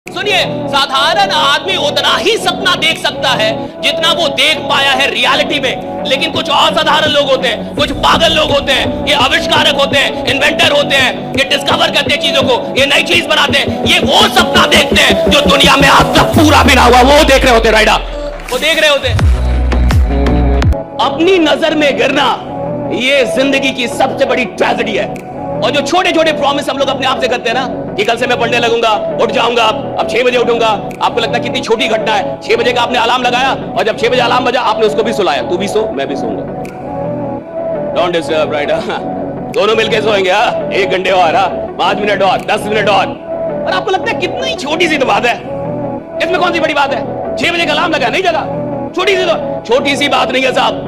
सुनिए, साधारण आदमी उतना ही सपना देख सकता है जितना वो देख पाया है रियलिटी में। लेकिन कुछ असाधारण लोग होते हैं, कुछ पागल लोग होते हैं, ये आविष्कारक होते हैं, इन्वेंटर होते हैं, ये डिस्कवर करते हैं चीजों को, ये नई चीज बनाते हैं। ये वो सपना देखते हैं जो दुनिया में आज तक पूरा भी ना हुआ, वो देख रहे होते। राइडा वो देख रहे होते। अपनी नजर में गिरना ये जिंदगी की सबसे बड़ी ट्रेजेडी है। और जो छोटे छोटे प्रॉमिस हम लोग अपने आप से करते हैं ना कि कल से मैं पढ़ने लगूंगा, उठ जाऊंगा, अब 6 बजे उठूंगा। आपको लगता है कितनी छोटी घटना है। 6 बजे का आपने अलार्म लगाया और जब 6 बजे अलार्म बजा आपने उसको भी सुलाया। तू भी सो, मैं भी सोऊंगा। Don't disturb, right? दोनों मिलकर सोएंगे। 1 घंटे और, 5 मिनट और, 10 मिनट और आपको लगता है कितनी छोटी सी तो बात है। इसमें कौन सी बड़ी बात है? 6 बजे का अलार्म लगा, नहीं जगा, छोटी सी बात नहीं है साहब।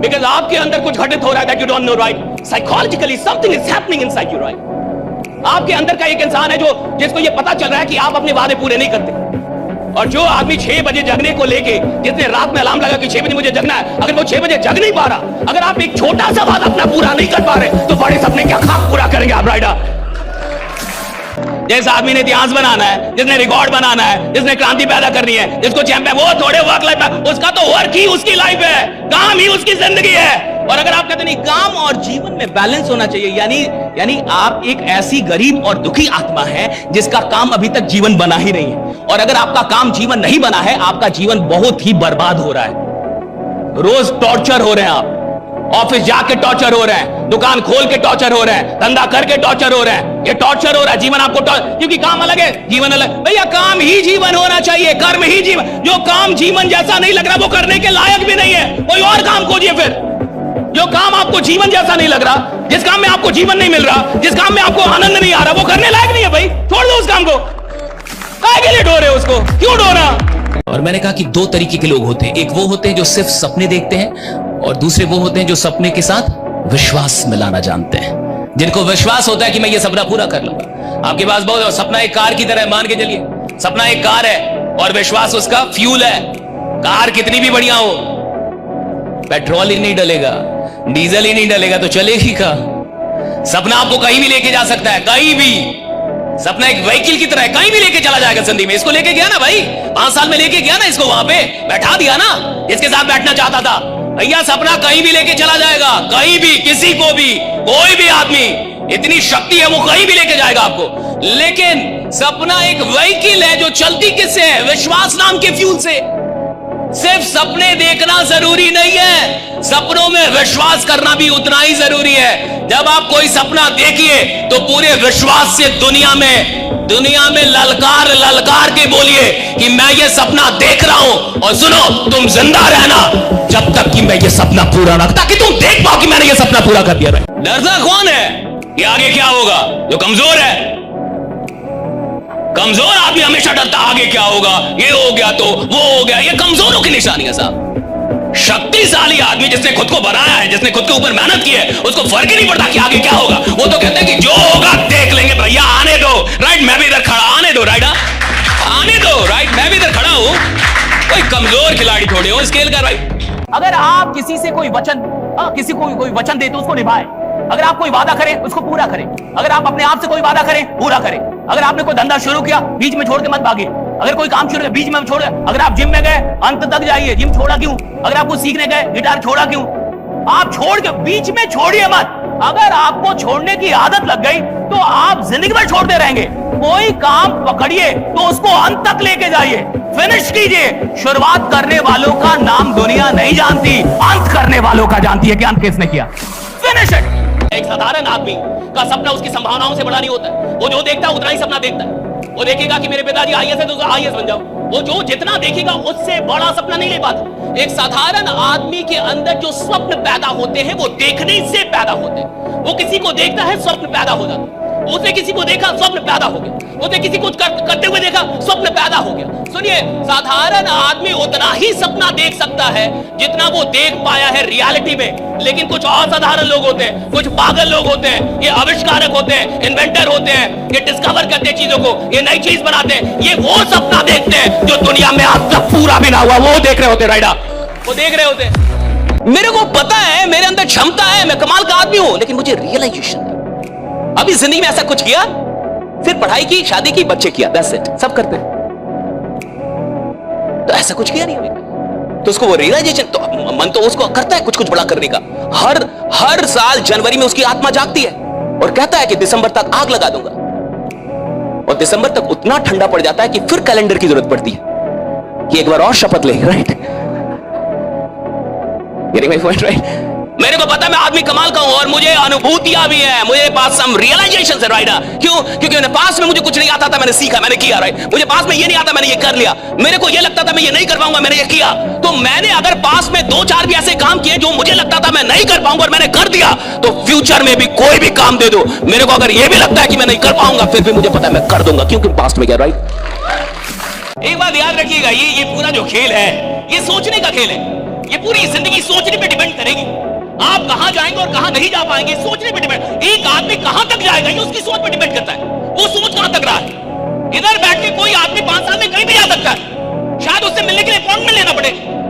बिकॉज आपके अंदर कुछ घटित हो रहा है that you don't know, right? Psychologically something is happening inside you, right? आपके अंदर का एक इंसान है जिसको ये पता चल रहा है कि आप अपने वादे पूरे नहीं करते। और जो आदमी 6 बजे जगने को लेके, जिसने रात में अलार्म लगा कि 6 बजे मुझे जगना है, अगर वो 6 बजे जग नहीं पा रहा, अगर आप एक छोटा सा वादा अपना पूरा नहीं कर पा रहे, तो बड़े सपने क्या खाक पूरा करेंगे आप, राइडा? जिस आदमी ने इतिहास बनाना है, जिसने रिकॉर्ड बनाना है, जिसने क्रांति पैदा करनी है, जिसको चैंपियन, वो थोड़े वर्क लाइफ है, उसका तो वर्क ही उसकी लाइफ है, काम ही उसकी जिंदगी है। और अगर आप कहते नहीं काम और जीवन में बैलेंस होना चाहिए, यानी आप एक ऐसी गरीब और दुखी आत्मा है जिसका काम अभी तक जीवन बना ही नहीं है। और अगर आपका काम जीवन नहीं बना है, आपका जीवन बहुत ही बर्बाद हो रहा है। रोज टॉर्चर हो रहे हैं आप, ऑफिस जाके टॉर्चर हो रहे हैं, दुकान खोल के टॉर्चर हो रहे हैं, धंधा करके टॉर्चर हो रहे हैं, ये टॉर्चर हो रहा है। जीवन आपको क्योंकि काम अलग है, जीवन अलग। भैया काम ही जीवन होना चाहिए, कर्म ही जीवन। जो काम जीवन जैसा नहीं लग रहा वो करने के लायक भी नहीं है, कोई और काम खोजिए फिर। जो काम आपको जीवन जैसा नहीं लग रहा, जिस काम में आपको जीवन नहीं मिल रहा, जिस काम में आपको आनंद नहीं आ रहा, वो करने लायक नहीं है भाई, छोड़ दो उस काम को। काहे के लिए ढो रहे हो उसको, क्यों ढो रहा? और मैंने कहा कि 2 तरीके के लोग होते हैं। एक वो होते हैं जो सिर्फ सपने देखते हैं, और दूसरे वो होते हैं जो सपने के साथ विश्वास मिलाना जानते हैं, जिनको विश्वास होता है कि मैं ये सपना पूरा कर लूंगा। आपके पास बहुत सपना एक कार की तरह है, मान के चलिए सपना एक कार है और विश्वास उसका फ्यूल है। कार कितनी भी बढ़िया हो, पेट्रोल ही नहीं डलेगा, डीजल ही नहीं डलेगा तो चलेगी का। सपना आपको कहीं भी लेके जा सकता है, कहीं भी। सपना एक व्हीकल की तरह है, कहीं भी लेके चला जाएगा जिंदगी में। इसको लेके गया ना भाई, 5 साल में लेके गया ना इसको, वहां पे बैठा दिया ना जिसके साथ बैठना चाहता था। भैया सपना कहीं भी लेके चला जाएगा, कहीं भी, किसी को भी, कोई भी आदमी, इतनी शक्ति है वो कहीं भी लेके जाएगा आपको। लेकिन सपना एक व्हीकल है जो चलती किससे है? विश्वास नाम के फ्यूल से। सिर्फ सपने देखना जरूरी नहीं है, सपनों में विश्वास करना भी उतना ही जरूरी है। जब आप कोई सपना देखिए तो पूरे विश्वास से दुनिया में ललकार के बोलिए कि मैं ये सपना देख रहा हूं। और सुनो, तुम जिंदा रहना जब तक कि मैं ये सपना पूरा ना, ताकि तुम देख पाओ कि मैंने ये सपना पूरा कर दिया। डरता कौन है कि आगे क्या होगा? जो कमजोर है। कमजोर आदमी हमेशा डरता आगे क्या होगा, ये हो गया तो वो हो गया। ये कमजोरों की निशानी है साहब। शक्तिशाली आदमी जिसने खुद को बनाया है, जिसने खुद के ऊपर मेहनत की है, उसको फर्क ही नहीं पड़ता कि आगे क्या होगा। वो तो कहते हैं कि जो होगा देख लेंगे भैया, आने दो। राइट, मैं भी इधर खड़ा, आने दो। राइट, आने दो। राइट, मैं भी इधर खड़ा हूं, कोई कमजोर खिलाड़ी थोड़ी हो स्केल का। राइट, अगर आप किसी से कोई वचन दे तो उसको निभाए। अगर आप कोई वादा करें उसको पूरा करें। अगर आप अपने आप से कोई वादा करें, पूरा करें। अगर आपने कोई धंधा शुरू किया, बीच में छोड़ के मत भागिए। अगर कोई काम शुरू किया, बीच में छोड़। अगर आप जिम में गए, अंत तक जाइए। जिम छोड़ा क्यों? अगर आपको सीखने गए, गिटार छोड़ा क्यों? आप छोड़ के बीच में छोड़िए मत। अगर आपको छोड़ने की आदत लग गई तो आप जिंदगी भर छोड़ते रहेंगे। कोई काम पकड़िए तो उसको अंत तक लेके जाइए, फिनिश कीजिए। शुरुआत करने वालों का नाम दुनिया नहीं जानती, अंत करने वालों का जानती है कि अंत किसने किया। Finish it. एक साधारण आदमी का सपना उसकी संभावनाओं से बड़ा नहीं होता है। वो जो देखता है उतना ही सपना देखता है। वो देखेगा कि मेरे पिताजी आईएएस है तो आईएएस बन जाओ। वो जो जितना देखेगा उससे बड़ा सपना नहीं ले पाता। एक साधारण आदमी के अंदर जो स्वप्न पैदा होते हैं वो देखने से पैदा होते हैं। वो किसी को देखता है, स्वप्न पैदा हो जाता है। उसने किसी को देखा, स्वप्न पैदा हो गया। उसने किसी को करते हुए देखा, स्वप्न पैदा हो गया। सुनिए, साधारण आदमी उतना ही सपना देख सकता है जितना वो देख पाया है रियलिटी में। लेकिन कुछ असाधारण लोग होते हैं, कुछ पागल लोग होते हैं, ये आविष्कारक होते हैं, इन्वेंटर होते हैं, ये डिस्कवर करते हैं चीजों को, ये नई चीज बनाते हैं। ये वो सपना देखते हैं जो दुनिया में आज तक पूरा भी ना हुआ, वो देख रहे होते। राइडा वो देख रहे होते। मेरे को पता है मेरे अंदर क्षमता है, मैं कमाल का आदमी हूं, लेकिन मुझे रियलाइजेशन नहीं। अभी जिंदगी में ऐसा कुछ किया सिर्फ पढ़ाई की, शादी की, बच्चे किया, दैट्स इट, सब करते हैं। तो ऐसा कुछ किया नहीं अभी तक। तो उसको वो रियलाइजेशन, तो मन तो उसको करता है कुछ कुछ बड़ा करने का। हर साल जनवरी में उसकी आत्मा जागती है और कहता है कि दिसंबर तक आग लगा दूंगा, और दिसंबर तक उतना ठंडा पड़ जाता है कि फिर कैलेंडर की जरूरत पड़ती है कि एक बार और शपथ ले, right? Getting my point, right? मेरे को पता है मैं आदमी कमाल का हूं और मुझे अनुभूतियां भी हैं, मुझे पास सम रियलाइजेशंस है, राइट? क्यों? क्योंकि मैंने पास में मुझे कुछ नहीं आता था, मैंने सीखा, मैंने किया, राइट? मुझे पास में ये नहीं आता, मैंने ये कर लिया। मेरे को ये लगता था मैं ये नहीं कर पाऊंगा, मैंने ये किया। तो मैंने अगर पास में 2-4 भी ऐसे काम किए जो मुझे लगता था मैं नहीं कर पाऊंगा और मैंने कर दिया, तो फ्यूचर में भी कोई भी काम दे दो, मेरे को अगर ये भी लगता है कि मैं नहीं कर पाऊंगा, फिर भी मुझे पता है मैं कर दूंगा, क्योंकि पास्ट में गया, राइट? एक बात याद रखिएगा, ये पूरा जो खेल है, ये सोचने का खेल है। ये पूरी जिंदगी सोचने पे डिपेंड करेगी। आप कहां जाएंगे और कहां नहीं जा पाएंगे, सोचने पे डिपेंड। एक आदमी कहां तक जाएगा ये उसकी सोच पे डिपेंड करता है। वो सोच कहां तक रहा है। इधर बैठ के कोई आदमी 5 साल में कहीं भी जा सकता है। शायद उससे मिलने के लिए अपॉइंटमेंट लेना पड़े,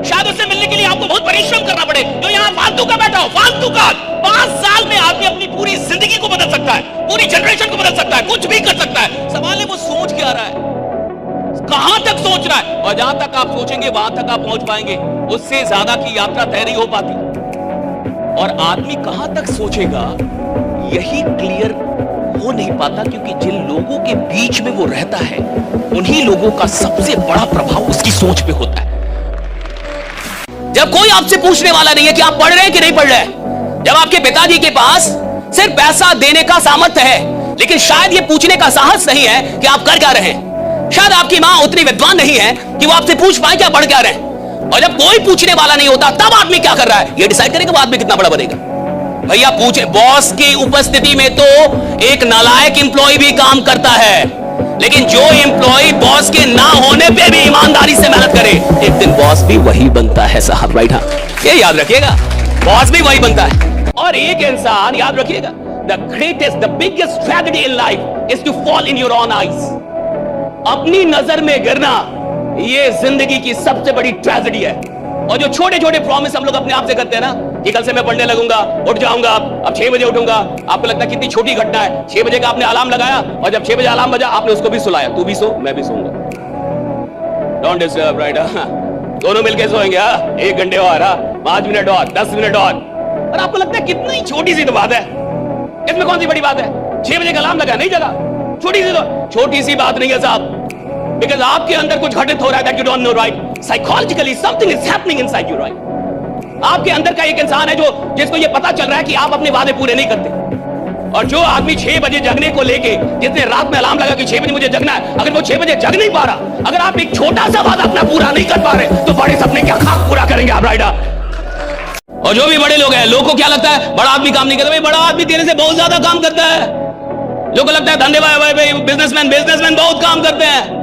शायद उससे मिलने के लिए आपको बहुत परिश्रम करना पड़े। जो यहां फालतू का बैठा हो, फालतू का, 5 साल में आदमी अपनी पूरी जिंदगी को बदल सकता है, पूरी जनरेशन को बदल सकता है, कुछ भी कर सकता है। सवाल है वो सोच क्या रहा है, कहां तक सोच रहा है। और जहां तक आप सोचेंगे वहां तक आप पहुंच पाएंगे, उससे ज्यादा की यात्रा तय नहीं हो पाती। और आदमी कहां तक सोचेगा यही क्लियर हो नहीं पाता, क्योंकि जिन लोगों के बीच में वो रहता है उन्हीं लोगों का सबसे बड़ा प्रभाव उसकी सोच पे होता है। जब कोई आपसे पूछने वाला नहीं है कि आप पढ़ रहे हैं कि नहीं पढ़ रहे हैं, जब आपके पिताजी के पास सिर्फ पैसा देने का सामर्थ्य है लेकिन शायद ये पूछने का साहस नहीं है कि आप कर क्या रहे हैं, शायद आपकी मां उतनी विद्वान नहीं है कि वो आपसे पूछ पाए क्या पढ़ क्या रहे हैं, और जब कोई पूछने वाला नहीं होता तब आदमी क्या कर रहा है, ये डिसाइड करेगा वो आदमी कितना बड़ा बनेगा। भैया पूछे, बॉस की उपस्थिति में तो एक नालायक एम्प्लॉय भी काम करता है, लेकिन जो एम्प्लॉय बॉस के ना होने पे भी ईमानदारी से मेहनत करे, एक दिन बॉस भी वही बनता है साहब, राइट? हाँ, ये याद रखिएगा, बॉस भी वही बनता है। और एक इंसान, याद रखिएगा, the greatest, the biggest tragedy in life is to fall in your own eyes. अपनी नजर में गिरना ये जिंदगी की सबसे बड़ी ट्रेजेडी है। और जो छोटे छोटे प्रॉमिस हम लोग अपने आप से करते हैं ना, कि कल से मैं पढ़ने लगूंगा, उठ जाऊंगा, अब 6 बजे उठूंगा, आपको लगता है कितनी छोटी घटना है। 6 बजे का आपने अलार्म लगाया और जब 6 बजे अलार्म बजा आपने उसको भी सुलाया, तू भी सो मैं भी सोऊंगा, डोंट डिस्टर्ब, राइट? दोनों मिलके सोएंगे, 1 घंटे और, 5 मिनट और, 10 मिनट और आपको लगता है कितनी छोटी सी तो बात है, इसमें कौन सी बड़ी बात है? 6 बजे का अलार्म लगा, नहीं जगा, छोटी सी, तो छोटी सी बात नहीं है साहब, बिकॉज़ आपके अंदर कुछ घटित हो रहा है that you don't know, right? Psychologically something is happening inside you, right? आपके अंदर का एक इंसान है जिसको ये पता चल रहा है कि आप अपने वादे पूरे नहीं करते। और जो आदमी 6 बजे जगने को लेके, जिसने रात में अलार्म लगा कि 6 बजे मुझे जगना है, अगर वो 6 बजे जग नहीं पा रहा, अगर आप एक छोटा सा वादा अपना पूरा नहीं कर पा रहे, तो बड़े सपने क्या खाक पूरा करेंगे आप, राइट? और जो भी बड़े लोग हैं, लोगों को क्या लगता है बड़ा आदमी काम नहीं करता, भाई बड़ा आदमी तेरे से बहुत ज्यादा काम करता है। लोगों को लगता है धंधेबाज, बिजनेसमैन बहुत काम करते हैं।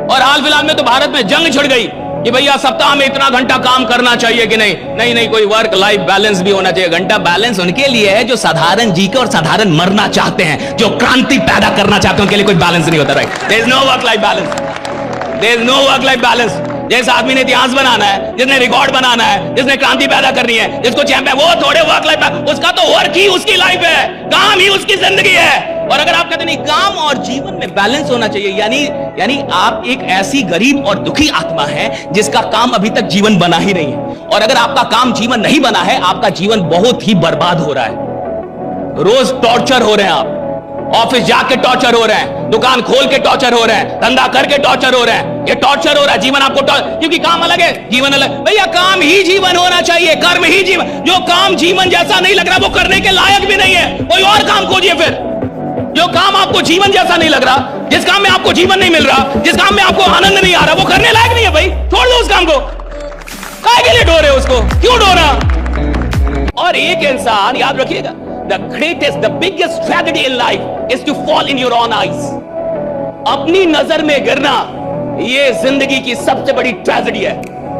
और हाल फिलहाल में तो भारत में जंग छिड़ गई कि भैया सप्ताह में इतना घंटा काम करना चाहिए कि नहीं, कोई वर्क लाइफ बैलेंस भी होना चाहिए। घंटा बैलेंस उनके लिए है जो साधारण जी के और साधारण मरना चाहते हैं, जो क्रांति पैदा करना चाहते हैं, उनके लिए कोई बैलेंस नहीं होता, right? There is no work life balance, there is no work life balance. जिस आदमी ने इतिहास बनाना है, जिसने रिकॉर्ड बनाना है, जिसने क्रांति पैदा करनी है, जिसको चैंपियन, वो थोड़े वर्क लाइफ, उसका तो वर्क ही उसकी लाइफ है, काम ही उसकी जिंदगी है। और अगर आप कहते नहीं काम और जीवन में बैलेंस होना चाहिए, यानी आप एक ऐसी गरीब और दुखी आत्मा है जिसका काम अभी तक जीवन बना ही नहीं है। और अगर आपका काम जीवन नहीं बना है, आपका जीवन बहुत ही बर्बाद हो रहा है। रोज टॉर्चर हो रहे हैं आप, ऑफिस जाके टॉर्चर हो रहे हैं, दुकान खोल के टॉर्चर हो रहे हैं, धंधा करके टॉर्चर हो रहे हैं, ये टॉर्चर हो रहा है। जीवन आपको क्योंकि काम अलग है, जीवन अलग। भैया काम ही जीवन होना चाहिए, कर्म ही जीवन। जो काम जीवन जैसा नहीं लग रहा वो करने के लायक भी नहीं है, कोई और काम खोजिए फिर। जो काम आपको जीवन जैसा नहीं लग रहा, जिस काम में आपको जीवन नहीं मिल रहा, जिस काम में आपको आनंद नहीं आ रहा, वो करने लायक नहीं है भाई, छोड़ दो उस काम को। काहे के लिए डो रहे हो उसको, क्यों डो रहा? और एक इंसान, याद रखिएगा, the greatest, the biggest tragedy in life is to fall in your own eyes. अपनी नजर में गिरना ये जिंदगी की सबसे बड़ी ट्रेजेडी है।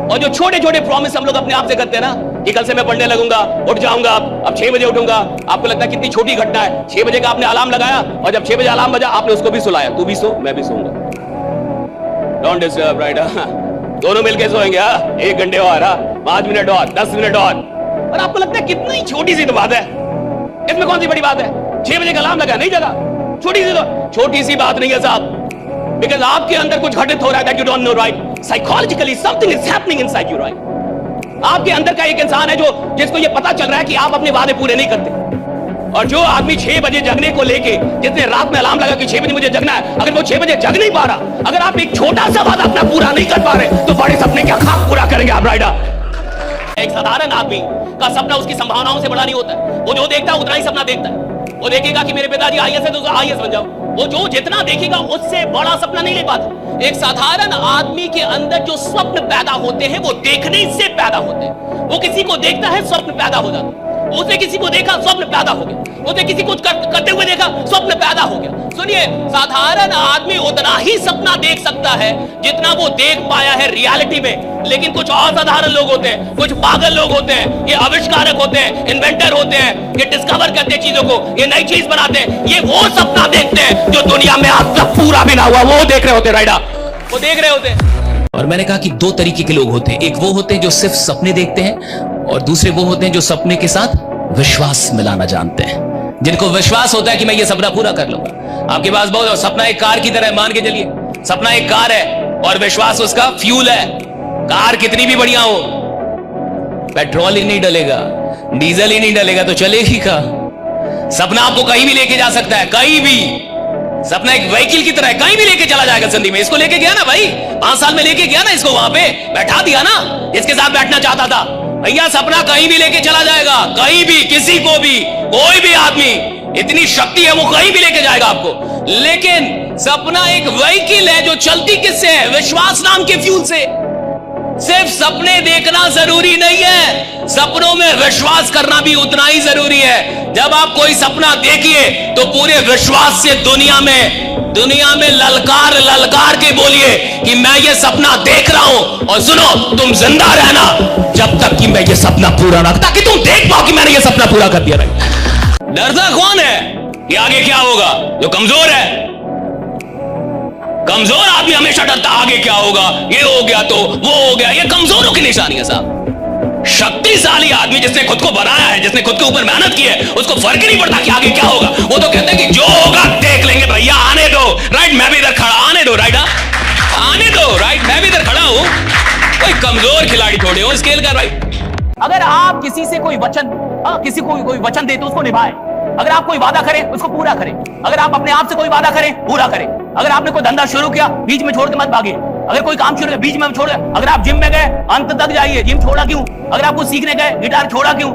और जो छोटे छोटे प्रॉमिस हम लोग अपने आप से करते हैं ना, कि कल से मैं पढ़ने लगूंगा, उठ जाऊंगा, अब 6 बजे उठूंगा, आपको लगता है कितनी छोटी घटना है। 6 बजे का आपने अलार्म लगाया और जब 6 बजे अलार्म बजा आपने उसको भी सुलाया, तू भी सो मैं भी सोऊंगा, डोंट डिस्टर्ब, राइट? दोनों मिलके सोएंगे, 1 घंटे और, 5 मिनट और, 10 मिनट और आपको लगता है कितनी छोटी सी तो बात है, इसमें कौन सी बड़ी बात है? 6 बजे का अलार्म लगा, नहीं जगा, छोटी सी बात नहीं है साहब, बिकॉज आपके अंदर कुछ घटित हो रहा है that you don't know, right? Psychologically something is happening inside you, right? आपके अंदर का एक इंसान है जिसको ये पता चल रहा है कि आप अपने वादे पूरे नहीं करते। और जो आदमी 6 बजे जगने को लेके, जिसने रात में अलार्म लगा कि 6 बजे मुझे जगना है, अगर वो 6 बजे जग नहीं पा रहा, अगर आप एक छोटा सा वादा अपना पूरा नहीं कर पा रहे, तो बड़े सपने क्या खाक पूरा करेंगे आप, राइट? एक साधारण आदमी का सपना उसकी संभावनाओं से बड़ा नहीं होता है। वो जो देखता है उतना ही सपना देखता है। वो देखेगा कि मेरे पिताजी आईएएस है तो आईएएस बन जाओ। वो जो जितना देखेगा उससे बड़ा सपना नहीं ले पाता। एक साधारण आदमी के अंदर जो स्वप्न पैदा होते हैं वो देखने से पैदा होते हैं। वो किसी को देखता है, स्वप्न पैदा हो जाता है। उसने किसी को देखा, स्वप्न पैदा हो गया। उसने किसी को करते हुए देखा, स्वप्न पैदा हो गया। सुनिए, साधारण आदमी उतना ही सपना देख सकता है जितना वो देख पाया है रियलिटी में। लेकिन कुछ असाधारण लोग होते हैं, कुछ पागल लोग होते हैं, ये आविष्कारक होते हैं, इन्वेंटर होते हैं, ये डिस्कवर करते हैं चीजों को, ये नई चीज बनाते हैं। ये वो सपना देखते हैं जो दुनिया में आज तक पूरा भी ना हुआ, वो देख रहे होते, राइडा, वो देख रहे होते हैं। और मैंने कहा कि 2 तरीके के लोग होते हैं। एक वो होते हैं जो सिर्फ सपने देखते हैं, और दूसरे वो होते हैं जो सपने के साथ विश्वास मिलाना जानते हैं, जिनको विश्वास होता है कि मैं ये सपना पूरा कर लूंगा। आपके पास बहुत सपना एक कार की तरह, मान के चलिए सपना एक कार है और विश्वास उसका फ्यूल है। कार कितनी भी बढ़िया हो, पेट्रोल ही नहीं डलेगा, डीजल ही नहीं डलेगा तो चलेगी का। सपना आपको कहीं भी लेके जा सकता है, कहीं भी। सपना एक व्हीकल की तरह है, कहीं भी लेके चला जाएगा जिंदगी में। इसको लेके गया ना भाई, 5 साल में लेके गया ना इसको, वहां पे बैठा दिया ना जिसके साथ बैठना चाहता था। भैया सपना कहीं भी लेके चला जाएगा, कहीं भी, किसी को भी, कोई भी आदमी, इतनी शक्ति है वो कहीं भी लेके जाएगा आपको। लेकिन सपना एक व्हीकल है जो चलती किससे है? विश्वास नाम के फ्यूल से। सिर्फ सपने देखना जरूरी नहीं है, सपनों में विश्वास करना भी उतना ही जरूरी है। जब आप कोई सपना देखिए तो पूरे विश्वास से दुनिया में ललकार ललकार के बोलिए कि मैं ये सपना देख रहा हूं। और सुनो, तुम जिंदा रहना जब तक कि मैं ये सपना पूरा ना, ताकि तुम देख पाओ कि मैंने ये सपना पूरा कर दिया। डरता कौन है कि आगे क्या होगा? जो कमजोर है। कमजोर आदमी हमेशा डरता आगे क्या होगा, ये हो गया तो वो हो गया। ये कमजोरों की निशानी है साहब। शक्तिशाली आदमी जिसने खुद को बनाया है, जिसने खुद के ऊपर मेहनत की है, उसको फर्क ही नहीं पड़ता कि आगे क्या होगा। वो तो कहते हैं कि जो होगा देख लेंगे भैया, आने दो, राइट? मैं भी इधर खड़ा, आने दो, राइट? आने दो, राइट? मैं भी इधर खड़ा हूं, कोई कमजोर खिलाड़ी थोड़े हो स्केल का, राइट? अगर आप किसी से कोई वचन दे तो उसको निभाए। अगर आप कोई वादा करें उसको पूरा करें। अगर आप अपने आप से कोई वादा करें, पूरा करें। अगर आपने कोई धंधा शुरू किया, बीच में छोड़ के मत भागिए। अगर कोई काम शुरू किया, बीच में छोड़। अगर आप जिम में गए, अंत तक जाइए। जिम छोड़ा क्यों? अगर आप कुछ सीखने गए, गिटार छोड़ा क्यों?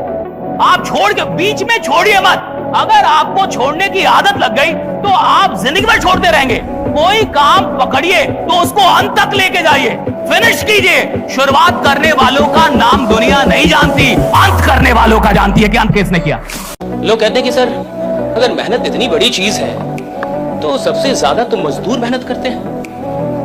आप छोड़ के बीच में छोड़िए मत। अगर आपको छोड़ने की आदत लग गई तो आप जिंदगी भर छोड़ते रहेंगे। कोई काम पकड़िए तो उसको अंत तक लेके जाइए, फिनिश कीजिए। शुरुआत करने वालों का नाम दुनिया नहीं जानती, अंत करने वालों का जानती है कि अंत किसने किया। लोग कहते हैं कि सर, अगर मेहनत इतनी बड़ी चीज है तो सबसे ज्यादा तो मजदूर मेहनत करते हैं।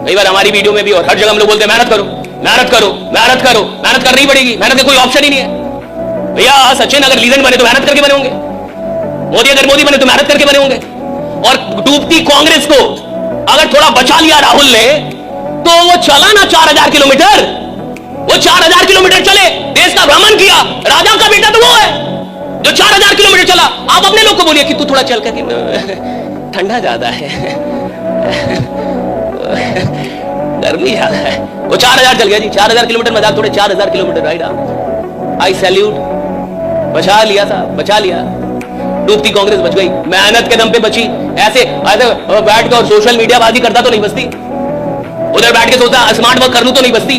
कई बार हमारी वीडियो में भी और हर जगह हम लोग बोलते हैं मेहनत करो, मेहनत करो, मेहनत करो, मेहनत करनी पड़ेगी, मेहनत का कोई ऑप्शन ही नहीं है। भैया सचिन अगर लीजेंड बने तो मेहनत करके बने होंगे, मोदी अगर मोदी बने तो मेहनत करके बने होंगे। और डूबती कांग्रेस को अगर थोड़ा बचा लिया राहुल ने तो वो चला ना 4000 किलोमीटर, वो 4000 किलोमीटर चले, देश का भ्रमण किया। राजा का बेटा तो वो है जो 4000 किलोमीटर चला। आप अपने लोग को बोलिए कि तू थोड़ा चल कर, ठंडा ज्यादा है, गर्मी ज्यादा है। वो 4000 चल गया जी, 4000 किलोमीटर मजाक थोड़े, 4000 किलोमीटर, राइट? आई सैल्यूट, बचा लिया था, बचा लिया। डूबती कांग्रेस बच गई, मेहनत के दम पे बची। ऐसे बैठ कर सोशल मीडिया बाजी करता तो नहीं बचती, उधर बैठ के सोचता स्मार्ट वर्क कर लूं तो नहीं बचती।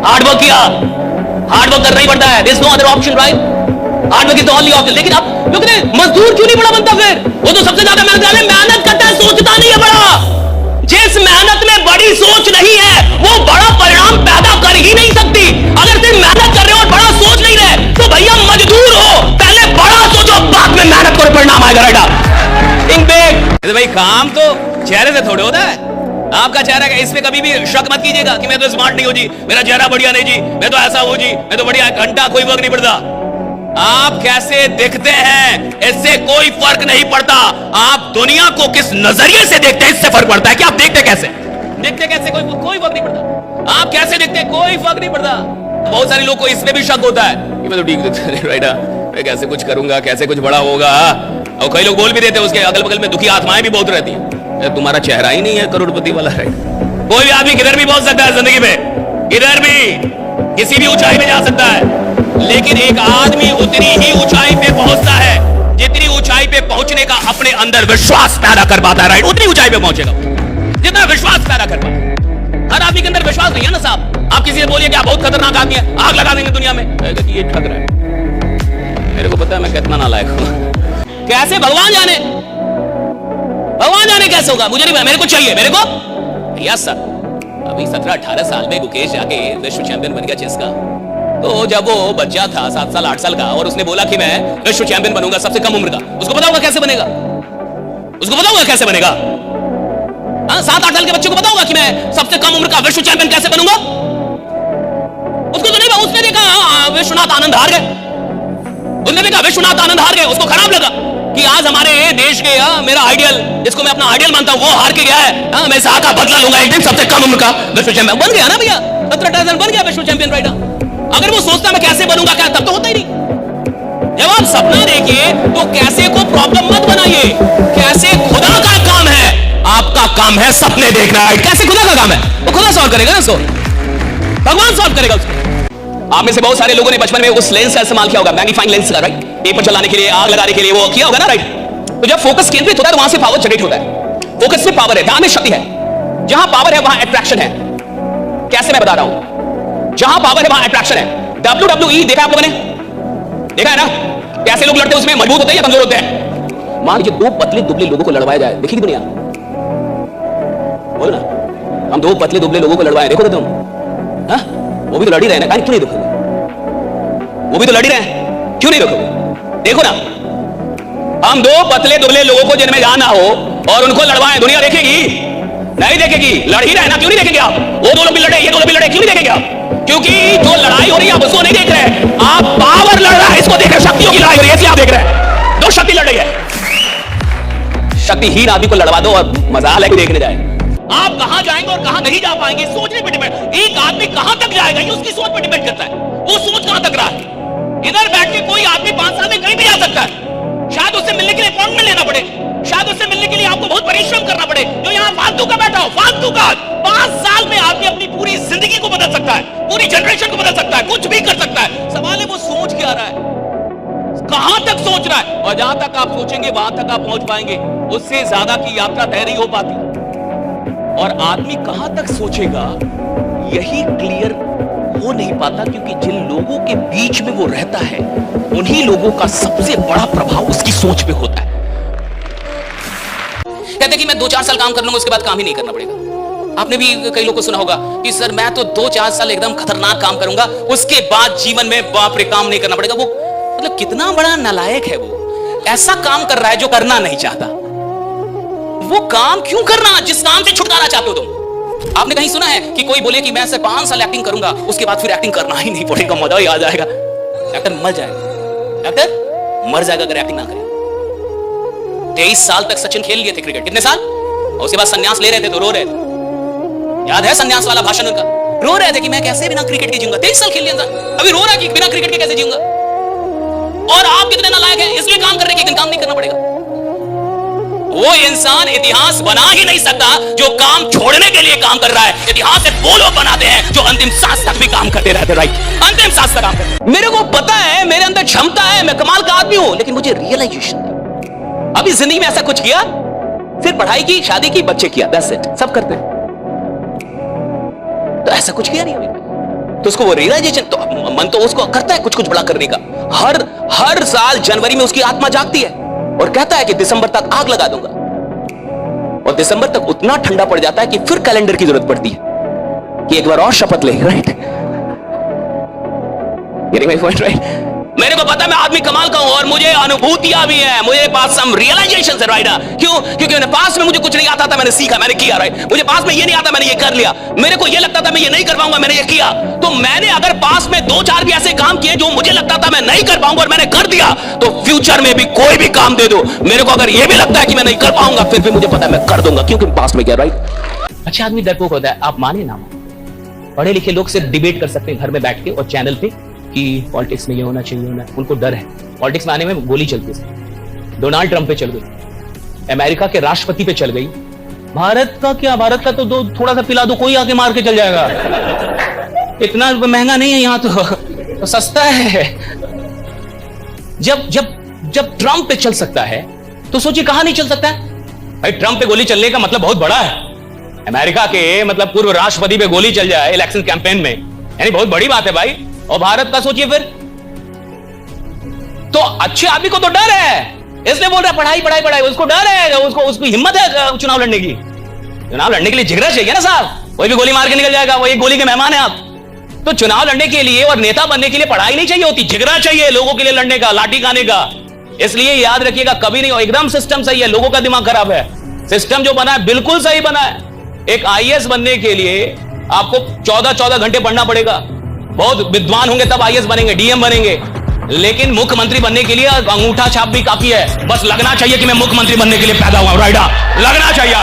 हार्ड वर्क किया, हार्ड वर्क करना ही पड़ता है, there is no other option, right? Hard work is the only option. लेकिन आप लोग ने मजदूर क्यों नहीं बड़ा बनता? फिर वो तो सबसे ज्यादा मेहनत करता है, सोचता नहीं है बड़ा। जिस मेहनत में बड़ी सोच नहीं है वो बड़ा परिणाम पैदा कर ही नहीं सकती। अगर सिर्फ मेहनत कर रहे हो और बड़ा सोच नहीं रहे तो भैया मजदूर हो, पहले बड़ा सोचो, बाद में मेहनत करो, परिणाम आएगा, राइट? Think big. भाई काम तो चेहरे से थोड़े होता है। आपका चेहरा इस पे कभी भी शक मत कीजिएगा कि मैं तो स्मार्ट नहीं हूं जी, मेरा चेहरा बढ़िया नहीं जी, मैं तो ऐसा हूं जी, मैं तो बढ़िया, घंटा कोई फर्क नहीं पड़ता। आप कैसे दिखते हैं इससे कोई फर्क नहीं पड़ता। आप दुनिया को किस नजरिए से देखते हैं इससे फर्क पड़ता है कि आप देखते कैसे कोई फर्क नहीं पड़ता। आप कैसे दिखते हैं कोई फर्क नहीं पड़ता। बहुत सारे लोग को इसमें भी शक होता है कि मैं तो ठीक, राइट, मैं कैसे कुछ करूंगा, कैसे कुछ बड़ा होगा। और कई लोग बोल भी देते हैं, उसके अगल बगल में दुखी आत्माएं भी बहुत रहती हैं, तुम्हारा चेहरा ही नहीं है करोड़पति वाला है। कोई भी आदमी किधर भी पहुंच सकता है जिंदगी में, किधर भी किसी भी ऊंचाई में जा सकता है, लेकिन एक आदमी उतनी ही ऊंचाई पे पहुंचता है जितनी ऊंचाई पे पहुंचने का अपने अंदर विश्वास पैदा कर पाता है। राइट, उतनी ऊंचाई पे पहुंचेगा जितना विश्वास पैदा कर पाता है। हर आदमी के अंदर विश्वास नहीं है ना साहब। आप किसी से बोलिए कि आप बहुत खतरनाक आदमी है, आग लगा देंगे दुनिया में, ये ठग रहा है। मेरे को पता है मैं कितना नालायक हूं। कैसे भगवान जाने, भगवान जाने कैसे होगा, मुझे नहीं, मेरे को चाहिए, मेरे को यस सर। अभी 17-18 साल में गुकेश जाके विश्व चैंपियन बन गया चेस का। तो जब वो बच्चा था 7 साल 8 साल का और उसने बोला कि मैं विश्व चैंपियन बनूंगा सबसे कम उम्र का, उसको पता होगा कैसे बनेगा, उसको पता होगा कैसे बनेगा। 7-8 साल के बच्चे को पता होगा कि मैं सबसे कम उम्र का विश्व चैंपियन कैसे बनूंगा। उसको तो नहीं, उसने देखा विश्वनाथ आनंद हार गए, उसने देखा विश्वनाथ आनंद हार गए, उसको खराब लगा कि आज हमारे देश के मेरा आइडियल, जिसको मैं अपना आइडियल मानता हूं, वो हार के गया है। मैं इसका का बदला लूंगा एक दिन, सबसे कम उम्र का विश्व चैंपियन बन गया ना भैया, 17-18 साल बन गया विश्व चैंपियन। राइट, अगर वो सोचता मैं कैसे बनूंगा क्या, तब तो होता ही नहीं। जब आप सपना देखिए तो कैसे को प्रॉब्लम मत बनाइए। कैसे खुदा का काम है, आपका काम है सपने देखना। कैसे खुदा का काम है, वो खुदा सॉल्व करेगा ना, उसको भगवान सॉल्व करेगा उसको। आप में से बहुत सारे लोगों ने बचपन में उस लेंस का इस्तेमाल किया होगा, मैग्नीफाइंग लेंस का, राइट, पेपर चलाने के लिए, आग लगाने के लिए, वो किया होगा ना, राइट। तो जब फोकस केंद्रित होता है तो वहां से पावर जनरेट होता है। फोकस से पावर है, ध्यान में शक्ति है। जहां पावर है वहां अट्रैक्शन है। कैसे मैं बता रहा हूं, जहां पावर है वहां अट्रैक्शन है। WWE देखा आप लोगों ने, देखा है ना, कैसे लोग लड़ते हैं उसमें, मजबूत होते हैं या कमजोर होते हैं। मान लीजिए 2 पतले दुबले लोगों को लड़वाया जाए, देखिए दुनिया, बोलो ना, हम 2 पतले दुबले लोगों को लड़वाए, देखोगे तुम, हाँ, वो भी तो लड़ ही रहे ना, क्यों नहीं देखोगे, वो भी तो लड़ ही रहे हैं, क्यों नहीं देखोगे, देखो ना। हम 2 पतले दुबले लोगों को जिनमें जाना हो और उनको लड़वाएं, दुनिया देखेगी नहीं देखेगी, लड़ ही रहे ना, क्यों नहीं देखेंगे आप। वो 2 लोग भी लड़े, ये 2 लोग भी लड़े, क्यों नहीं देखेंगे आप, क्योंकि जो लड़ाई हो रही है आप उसको नहीं देख रहे, आप पावर लड़ रहा है इसको देख रहे, शक्तियों की लड़ाई हो रही है इसलिए आप देख रहे हैं। 2 शक्ति लड़ रही है। शक्तिहीन आदमी को लड़वा दो और मजाल है कि देखने जाए। आप कहां जाएंगे और कहां नहीं जा पाएंगे सोचने पर डिपेंड। एक आदमी कहां तक जाएगा ये उसकी सोच पर डिपेंड करता है, वो सोच कहां तक रहा है। इधर बैठ के कोई आदमी 5 साल में कहीं भी जा सकता है, शायद उससे मिलने के लिए अपॉइंटमेंट लेना पड़े, शायद उससे मिलने के लिए आपको बहुत परिश्रम करना पड़े, जो यहां फालतू का बैठा हो, फालतू का। 5 साल में आदमी अपनी पूरी जिंदगी को बदल सकता है, पूरी जनरेशन को बदल सकता है, कुछ भी कर सकता है। सवाल है वो सोच क्या रहा है, कहां तक सोच रहा है, और जहां तक आप सोचेंगे वहां तक आप पहुंच पाएंगे। उससे ज्यादा की यात्रा तय नहीं हो पाती। और आदमी कहां तक सोचेगा यही क्लियर हो नहीं पाता, क्योंकि जिन लोगों के बीच में वो रहता है उन्हीं लोगों का सबसे बड़ा प्रभाव उसकी सोच पे होता है। कहते कि मैं 2-4 साल काम कर लूंगा उसके बाद काम ही नहीं करना पड़ेगा। आपने भी कई लोगों को सुना होगा कि सर मैं तो 2-4 साल एकदम खतरनाक काम करूंगा, उसके बाद जीवन में बाप रे काम नहीं करना पड़ेगा। वो मतलब कितना बड़ा नालायक है, वो ऐसा काम कर रहा है जो करना नहीं चाहता। वो काम क्यों करना जिस काम से छुटकारा चाहते हो तुम। आपने कहीं सुना है कि कोई बोले कि मैं सिर्फ 5 साल एक्टिंग करूंगा उसके बाद फिर एक्टिंग करना ही नहीं पड़ेगा, मजा ही आ जाएगा। एक्टर मर जाएगा, एक्टर मर जाएगा अगर एक्टिंग ना करे। 23 साल तक सचिन खेल लिए थे क्रिकेट, कितने साल, और उसके बाद संन्यास ले रहे थे तो रो रहे थे। याद है संन्यास वाला भाषण उनका, रो रहे थे कि मैं कैसे बिना क्रिकेट के जीऊंगा। 23 साल खेल लिया, अभी रो रहा है कि बिना क्रिकेट के कैसे जीऊंगा। और आप कितने नालायक हैं, इसलिए काम करने के एक दिन काम नहीं करना पड़ेगा। वो इंसान इतिहास बना ही नहीं सकता जो काम छोड़ने के लिए काम कर रहा है। इतिहास से वो लोग बनाते हैं जो अंतिम सांस तक भी काम करते रहते। राइट, अंतिम सांस तक काम करते। मेरे को पता है मेरे अंदर क्षमता है, मैं कमाल का आदमी हूं, लेकिन मुझे रियलाइजेशन नहीं। अभी जिंदगी में ऐसा कुछ किया, सिर्फ पढ़ाई की, शादी की, बच्चे किया, दैट्स इट, सब करते हैं। तो ऐसा कुछ किया नहीं अभी, तो उसको वो रियलाइजेशन, तो मन तो उसको करता है कुछ कुछ बड़ा करने का। हर साल जनवरी में उसकी आत्मा जागती है और कहता है कि दिसंबर तक आग लगा दूंगा, और दिसंबर तक उतना ठंडा पड़ जाता है कि फिर कैलेंडर की जरूरत पड़ती है कि एक बार और शपथ ले। Right, right. मेरे को पता है मैं आदमी कमाल का हूं और मुझे अनुभूतियां भी है, मुझे पास सम रियलाइजेशन है। राइट, क्यों, क्योंकि पास में मुझे कुछ नहीं आता था, मैंने सीखा, मैंने किया। राइट, मुझे पास में ये नहीं आता, मैंने ये कर लिया। मेरे को ये लगता था मैं ये नहीं कर पाऊंगा, मैंने ये किया। तो मैंने अगर पास में 2-4 भी ऐसे काम किए जो मुझे लगता था मैं नहीं कर पाऊंगा और मैंने कर दिया, तो फ्यूचर में भी कोई भी काम दे दो, मेरे को अगर ये भी लगता है कि मैं नहीं कर पाऊंगा, फिर भी मुझे पता है मैं कर दूंगा, क्योंकि पास में गया। राइट, अच्छा आदमी डरपोक होता है, आप माने ना, पढ़े लिखे लोग सिर्फ डिबेट कर सकते हैं घर में बैठ के और चैनल पे कि पॉलिटिक्स में ये होना चाहिए, उनको डर है, पॉलिटिक्स में आने में गोली चलती है। डोनाल्ड ट्रंप पे चल गई, अमेरिका के राष्ट्रपति पे चल गई, भारत का क्या, भारत का तो दो थोड़ा सा पिला दो, कोई आके मार के चल जाएगा, इतना महंगा नहीं है यहां तो सस्ता है। जब जब जब ट्रंप पे चल सकता है तो सोचिए कहां नहीं चल सकता है। भाई ट्रंप पे गोली चलने का मतलब बहुत बड़ा है, अमेरिका के मतलब पूर्व राष्ट्रपति पे गोली चल जाए इलेक्शन कैंपेन में, यानी बहुत बड़ी बात है भाई। और भारत का सोचिए फिर, तो अच्छे आदमी को तो डर है, इसलिए बोल रहा है पढ़ाई पढ़ाई पढ़ाई, उसको डर है, उसकी हिम्मत है चुनाव लड़ने की। चुनाव लड़ने के लिए जिगरा चाहिए ना साहब, कोई भी गोली मार के निकल जाएगा, वो एक गोली के मेहमान है आप। तो चुनाव लड़ने के लिए और नेता बनने के लिए पढ़ाई नहीं चाहिए होती, जिगरा चाहिए लोगों के लिए लड़ने का, लाठी खाने का। इसलिए याद रखिएगा कभी नहीं, एकदम सिस्टम सही है, लोगों का दिमाग खराब है। सिस्टम जो बना है बिल्कुल सही बना है। एक आईएएस बनने के लिए आपको 14-14 घंटे पढ़ना पड़ेगा, बहुत विद्वान होंगे तब आईएएस बनेंगे, डीएम बनेंगे। लेकिन मुख्यमंत्री बनने के लिए अंगूठा छाप भी काफी है, बस लगना चाहिए कि मैं मुख्यमंत्री बनने के लिए पैदा हुआ, राइट, लगना चाहिए।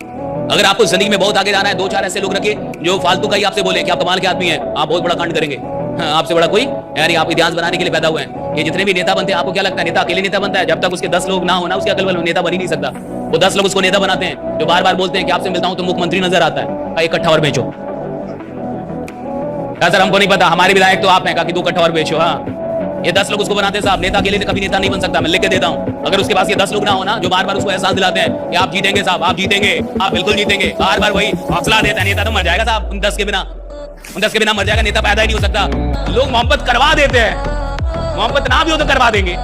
अगर आपको जिंदगी में बहुत आगे जाना है, 2-4 ऐसे लोग रखिए जो फालतू का ही आपसे बोले कि आप कमाल के आदमी हैं, आप बहुत बड़ा कांड करेंगे। हाँ, आपसे बड़ा कोई यानी आप इतिहास बनाने के लिए पैदा हुए हैं। ये जितने भी नेता बनते हैं, आपको क्या लगता है नेता अकेले नेता बनता है? जब तक उसके 10 लोग ना होना, उसके अकल वाले नेता बन ही नहीं सकता। वो 10 लोग उसको नेता बनाते हैं, जो बार बार बोलते हैं कि आपसे मिलता हूं तो मुख्यमंत्री नजर आता है। एक कट्ठा और बेचो। सर हमको नहीं पता, हमारे विधायक तो आप हैं, कहा कि 2 कट्ठा और बेचो। हाँ, ये 10 लोग उसको बनाते हैं साहब, नेता अकेले कभी नेता नहीं बन सकता, मैं लिख के देता हूं। अगर उसके पास ये 10 लोग ना होना जो बार बार उसको एहसास दिलाते हैं कि आप जीतेंगे साहब, आप जीतेंगे, आप बिल्कुल जीतेंगे, बार बार वही हौसला देता है, नेता तो मर जाएगा साहब उन 10 के बिना, उन 10 के बिना मर जाएगा, नेता पैदा ही नहीं हो सकता। लोग मोहब्बत करवा देते हैं, मोहब्बत ना भी हो तो करवा देंगे।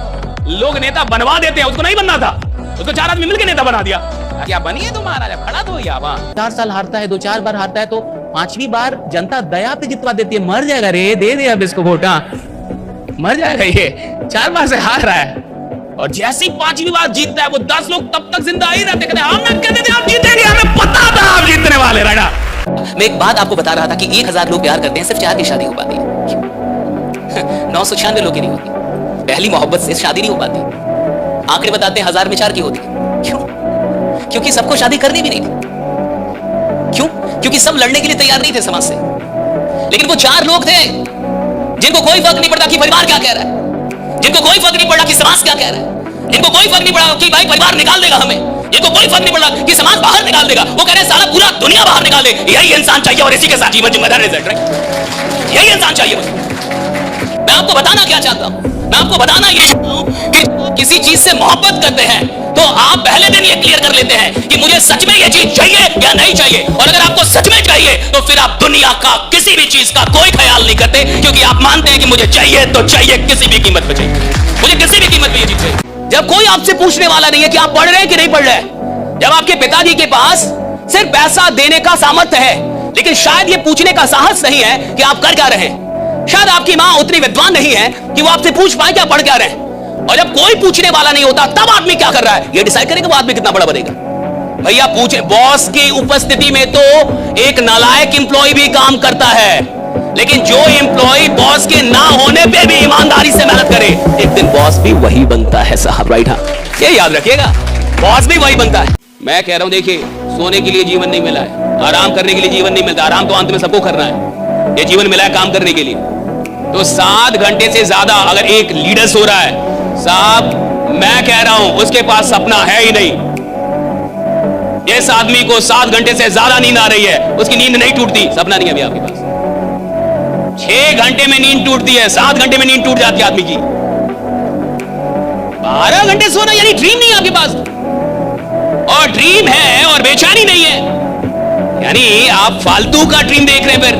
लोग नेता बनवा देते हैं, उसको नहीं बनना था, उसको 4 आदमी मिलकर नेता बना दिया। क्या बनिए तुम महाराजा, खड़ा तो या 4 साल हारता है, 2-4 बार हारता है, तो 5वीं बार जनता दया पे जितवा देती है, मर जाएगा रे, दे दे अब इसको वोट, मर जाएगा ये, 4 बार से हार रहा है। और जैसे ही 5वीं बार जीतता है वो 10 लोग तब तक जिंदा ही रहते, कहते हम कहते थे आप जीतेंगे, हमें पता था आप जीतने वाले, राइट। मैं एक बात आपको बता रहा था कि 1000 लोग प्यार करते हैं, सिर्फ 4 की शादी हो पाती है। 996 लोग की नहीं होती। पहली मोहब्बत से शादी नहीं हो पाती। आंकड़े बताते हैं 1000 में 4 की होती। क्यों? क्योंकि सबको शादी करनी भी नहीं थी। क्यों? क्योंकि सब लड़ने के लिए तैयार नहीं थे समाज से। लेकिन वो 4 लोग थे जिनको कोई फर्क नहीं पड़ता कि परिवार क्या कह रहा है, जिनको कोई फर्क नहीं पड़ा कि समाज क्या कह रहा है, जिनको कोई फर्क नहीं पड़ा कि भाई परिवार निकाल देगा हमें, जिनको कोई फर्क नहीं पड़ा कि समाज बाहर निकाल देगा, वो कह रहे हैं साला पूरा दुनिया बाहर निकाल दे, यही इंसान चाहिए और इसी के साथ जीवन जिम्मेदार रिजल्ट, राइट, यही इंसान चाहिए मुझे। मैं आपको बताना क्या चाहता हूं, मैं आपको बताना ये चाहता हूं कि किसी चीज से मोहब्बत करते हैं तो आप पहले दिन ये क्लियर कर लेते हैं कि मुझे सच में ये चीज चाहिए या नहीं चाहिए। और अगर आपको सच में चाहिए तो फिर आप दुनिया का किसी भी चीज का कोई ख्याल नहीं करते, क्योंकि आप मानते हैं कि मुझे चाहिए तो चाहिए, किसी भी कीमत पे चाहिए, मुझे किसी भी कीमत पे ये चीज चाहिए। जब कोई आपसे पूछने वाला नहीं है कि आप पढ़ रहे हैं कि नहीं पढ़ रहे हैं, जब आपके पिताजी के पास सिर्फ पैसा देने का सामर्थ्य है लेकिन शायद ये पूछने का साहस नहीं है कि आप कर क्या रहे हैं, शायद आपकी मां उतनी विद्वान नहीं है कि वो आपसे पूछ पाए कि आप पढ़ क्या रहे हैं, और जब कोई पूछने वाला नहीं होता तब आदमी क्या कर रहा है ये डिसाइड करेगा वो आदमी कितना बड़ा बनेगा। भैया पूछे, बॉस की उपस्थिति में तो एक नालायक एम्प्लॉय भी काम करता है, लेकिन जो एम्प्लॉय बॉस के ना होने पे भी ईमानदारी से मेहनत करे, एक दिन बॉस भी वही बनता है साहब, राइट। हाँ, ये याद रखिएगा, बॉस भी वही बनता है। मैं कह रहा हूं देखिए, सोने के लिए जीवन नहीं मिला है, आराम करने के लिए जीवन नहीं मिलता, आराम तो अंत में सबको करना है, ये जीवन मिला है काम करने के लिए। तो 7 घंटे से ज्यादा अगर एक लीडर सो रहा है साहब, मैं कह रहा हूं उसके पास सपना है ही नहीं। जिस आदमी को 7 घंटे से ज्यादा नींद आ रही है उसकी नींद नहीं टूटती, सपना नहीं है अभी आपके पास। 6 घंटे में नींद टूटती है, 7 घंटे में नींद टूट जाती है आदमी की। 12 घंटे सोना यानी ड्रीम नहीं है आपके पास, और ड्रीम है और बेचैनी नहीं है, यानी आप फालतू का ड्रीम देख रहे हैं, फिर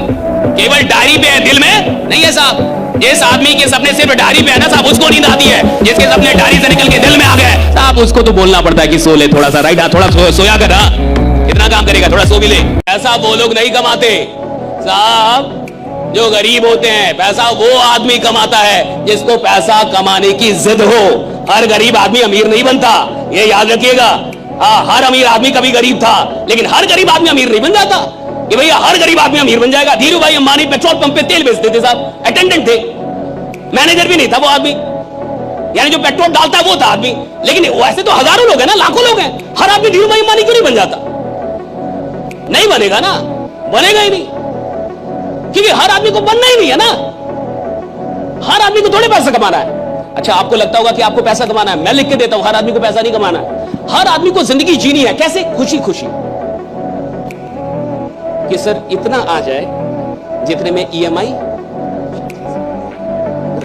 केवल डायरी पे है, दिल में नहीं है साहब। जिस आदमी के सपने सिर्फ डायरी पे है ना साहब, उसको नींद आती है, जिसके सपने डायरी से निकल के दिल में आ गए साहब, उसको तो बोलना पड़ता है कि सो ले थोड़ा सा, राइट, थोड़ा सोया कर, कितना काम करेगा, थोड़ा सो भी ले। ऐसा वो लोग नहीं कमाते साहब जो गरीब होते हैं, पैसा वो आदमी कमाता है जिसको पैसा कमाने की जिद हो। हर गरीब आदमी अमीर नहीं बनता, ये याद रखिएगा। हाँ, हर अमीर आदमी कभी गरीब था, लेकिन हर गरीब आदमी अमीर नहीं बन जाता कि भैया हर गरीब आदमी अमीर बन जाएगा। धीरू भाई अंबानी पेट्रोल पंप पे तेल बेचते थे साहब, अटेंडेंट थे, मैनेजर भी नहीं था वो आदमी, यानी जो पेट्रोल डालता है वो था आदमी। लेकिन वैसे तो हजारों लोग हैं ना, लाखों लोग हैं, हर आदमी धीरू भाई अंबानी क्यों नहीं बन जाता? नहीं बनेगा ना, बनेगा ही नहीं, क्योंकि हर आदमी को बनना ही नहीं है ना, हर आदमी को थोड़े पैसा कमाना है। अच्छा, आपको लगता होगा कि आपको पैसा कमाना है, मैं लिख के देता हूं, हर आदमी को पैसा नहीं कमाना है। हर आदमी को जिंदगी जीनी है। कैसे? खुशी खुशी, कि सर इतना आ जाए जितने में EMI,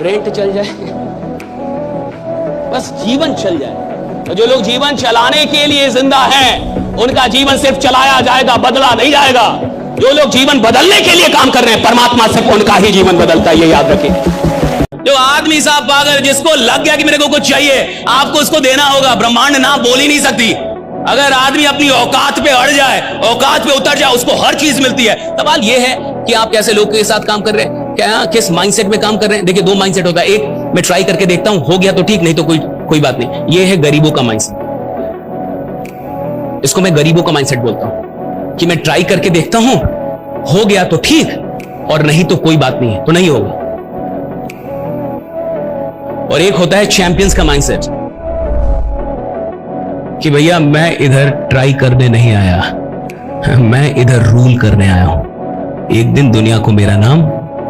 रेंट चल जाए, बस जीवन चल जाए। तो जो लोग जीवन चलाने के लिए जिंदा हैं, उनका जीवन सिर्फ चलाया जाएगा, बदला नहीं जाएगा। जो लोग जीवन बदलने के लिए काम कर रहे हैं, परमात्मा सिर्फ उनका ही जीवन बदलता है, ये याद रखें। जो आदमी साहब पागल, जिसको लग गया कि मेरे को कुछ चाहिए, आपको उसको देना होगा। ब्रह्मांड ना बोल ही नहीं सकती। अगर आदमी अपनी औकात पे अड़ जाए, औकात पे उतर जाए, उसको हर चीज मिलती है। सवाल यह है कि आप कैसे लोग के साथ काम कर रहे हैं, क्या किस माइंडसेट में काम कर रहे हैं। देखिए, दो माइंडसेट होता है। एक, मैं ट्राई करके देखता हूं, हो गया तो ठीक, नहीं तो कोई बात नहीं। यह है गरीबों का माइंडसेट। इसको मैं गरीबों का माइंडसेट बोलता हूं कि मैं ट्राई करके देखता हूं, हो गया तो ठीक, और नहीं तो कोई बात नहीं है, तो नहीं होगा। और एक होता है चैंपियंस का माइंडसेट कि भैया मैं इधर ट्राई करने नहीं आया, मैं इधर रूल करने आया हूं। एक दिन दुनिया को मेरा नाम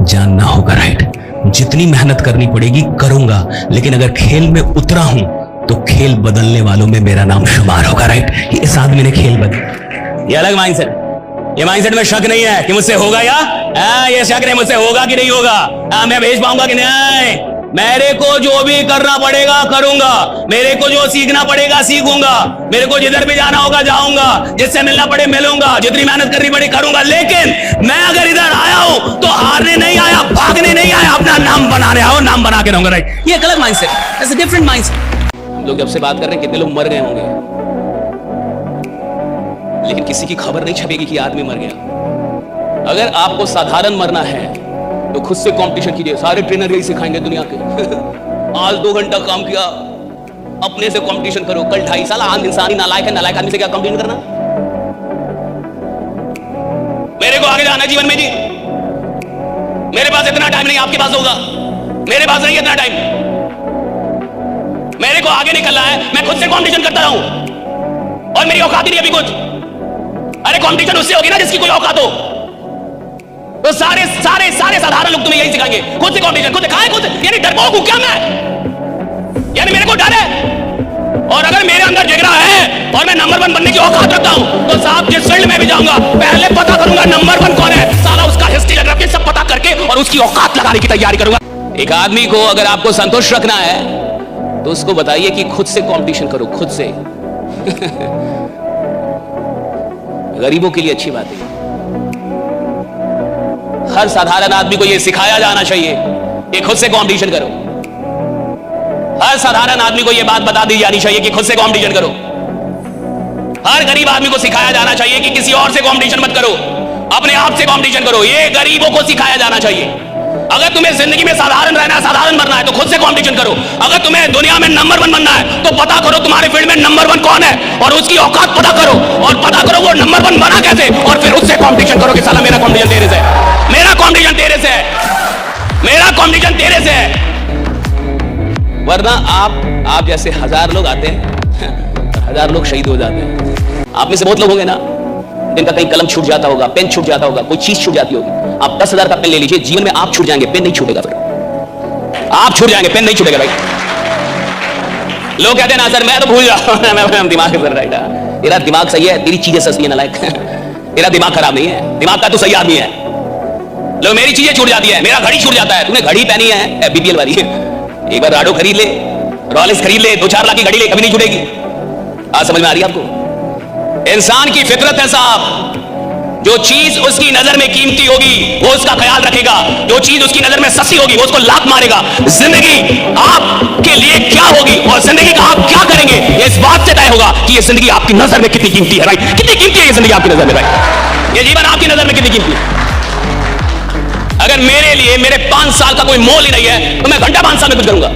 जानना होगा, राइट। जितनी मेहनत करनी पड़ेगी करूंगा, लेकिन अगर खेल में उतरा हूं तो खेल बदलने वालों में मेरा नाम शुमार होगा, राइट। इस आदमी ने खेल बदल, ये अलग माइंडसेट। ये माइंडसेट में शक नहीं है कि मुझसे होगा या ये शक नहीं, मुझसे होगा कि नहीं होगा, मैं भेज पाऊंगा कि नहीं। मेरे को जो भी करना पड़ेगा करूंगा, मेरे को जो सीखना पड़ेगा सीखूंगा, मेरे को जिधर भी जाना होगा जाऊंगा, जिससे मिलना पड़े मिलूंगा, जितनी मेहनत करनी पड़े करूंगा। लेकिन मैं अगर इधर आया हूं तो हारने नहीं आया, भागने नहीं आया, अपना नाम बनाने आया हूं, नाम बना के रहूंगा, राइट। ये एक अलग mindset, it's a different mindset. हम लोग जब से बात कर रहे हैं, कितने लोग मर गए होंगे, लेकिन किसी की खबर नहीं छपेगी कि आदमी मर गया। अगर आपको साधारण मरना है तो खुद से कंपटीशन कीजिए। सारे ट्रेनर यही सिखाएंगे दुनिया के। आज 2 घंटा काम किया, अपने से कंपटीशन करो। कल 2.5 साल आम इंसान ही नालायक है, नालायक आदमी से क्या कंपटीशन करना। मेरे को आगे जाना जीवन में जी, मेरे पास इतना टाइम नहीं, आपके पास होगा, मेरे पास नहीं इतना टाइम। मेरे को आगे निकलना है, मैं खुद से कंपटीशन करता रहूं, और मेरी औकात ही नहीं अभी कुछ। अरे कंपटीशन उससे होगी ना जिसकी कोई औकात हो। तो सारे सारे सारे साधारण लोग तुम्हें यही सिखाएंगे, खुद से कंपटीशन, खुद खाए खुद। यानी डरपोक हूं क्या मैं? यानी मेरे को डर है। और अगर मेरे अंदर जिगरा है और मैं नंबर 1 बनने की औकात रखता हूं, तो साहब जिस फील्ड में भी जाऊंगा, पहले पता करूंगा नंबर 1 कौन है, साला उसका हिस्ट्री जोग्राफी सब पता करके और उसकी औकात लगाने की तैयारी करूंगा। एक आदमी को अगर आपको संतुष्ट रखना है तो उसको बताइए कि खुद से कंपटीशन करो, खुद से। गरीबों के लिए अच्छी बात है। हर साधारण आदमी को यह सिखाया जाना चाहिए कि खुद से कंपटीशन करो। हर साधारण आदमी को यह बात बता दी जानी चाहिए कि खुद से कंपटीशन करो। हर गरीब आदमी को सिखाया जाना चाहिए कि किसी और से कंपटीशन मत करो, अपने आप से कंपटीशन करो। यह गरीबों को सिखाया जाना चाहिए। अगर तुम्हें जिंदगी में साधारण रहना है, साधारण मरना है, तो खुद से कंपटीशन करो। अगर तुम्हें दुनिया में नंबर 1 बनना है, तो पता करो तुम्हारे फील्ड में नंबर 1 कौन है और उसकी औकात पता करो, और पता करो वो नंबर 1 बना कैसे, और फिर उससे कंपटीशन करो कि साला मेरा कंपटीशन तेरे से है, मेरा कंपटीशन तेरे से है, मेरा कंपटीशन तेरे से है। वरना आप जैसे 1000 लोग आते हैं, 1000 लोग शहीद हो जाते हैं। आप में से बहुत लोग होंगे ना जिनका कहीं कलम छूट जाता होगा, पेन छूट जाता होगा, कोई चीज छूट जाती होगी। आप 10,000 का पेन ले लीजिए, जीवन में आप छूट जाएंगे, पेन नहीं छूटेगा। फिर आप छूट जाएंगे, पेन नहीं छूटेगा भाई। लोग कहते हैं ना सर मैं तो भूल जाऊं, मैं दिमाग से राइट, तेरा दिमाग सही है, तेरी चीजें सस्ती है नालायक। तेरा दिमाग खराब नहीं है, दिमाग का तो सही आदमी है। लोग मेरी चीजें छूट जाती है, मेरा घड़ी छूट जाता है। तूने घड़ी पहनी है BPL वाली, एक बार राडो खरीद ले, रॉलेक्स खरीद ले, 2-4 लाख की घड़ी ले, कभी नहीं छूटेगी। आज समझ में आ रही है आपको? इंसान की फितरत है साहब, जो चीज उसकी नजर में कीमती होगी वो उसका ख्याल रखेगा, जो चीज उसकी नजर में सस्ती होगी वो उसको लात मारेगा। जिंदगी आपके लिए क्या होगी और जिंदगी का आप क्या करेंगे, ये इस बात से तय होगा कि ये जिंदगी आपकी नजर में कितनी कीमती है। राइट, कितनी कीमती है ये जिंदगी आपकी नजर में, राइट, ये जीवन आपकी नजर में कितनी कीमती है। अगर मेरे लिए मेरे 5 साल का कोई मोल ही नहीं है तो मैं घंटा 5 साल में कुछ करूंगा।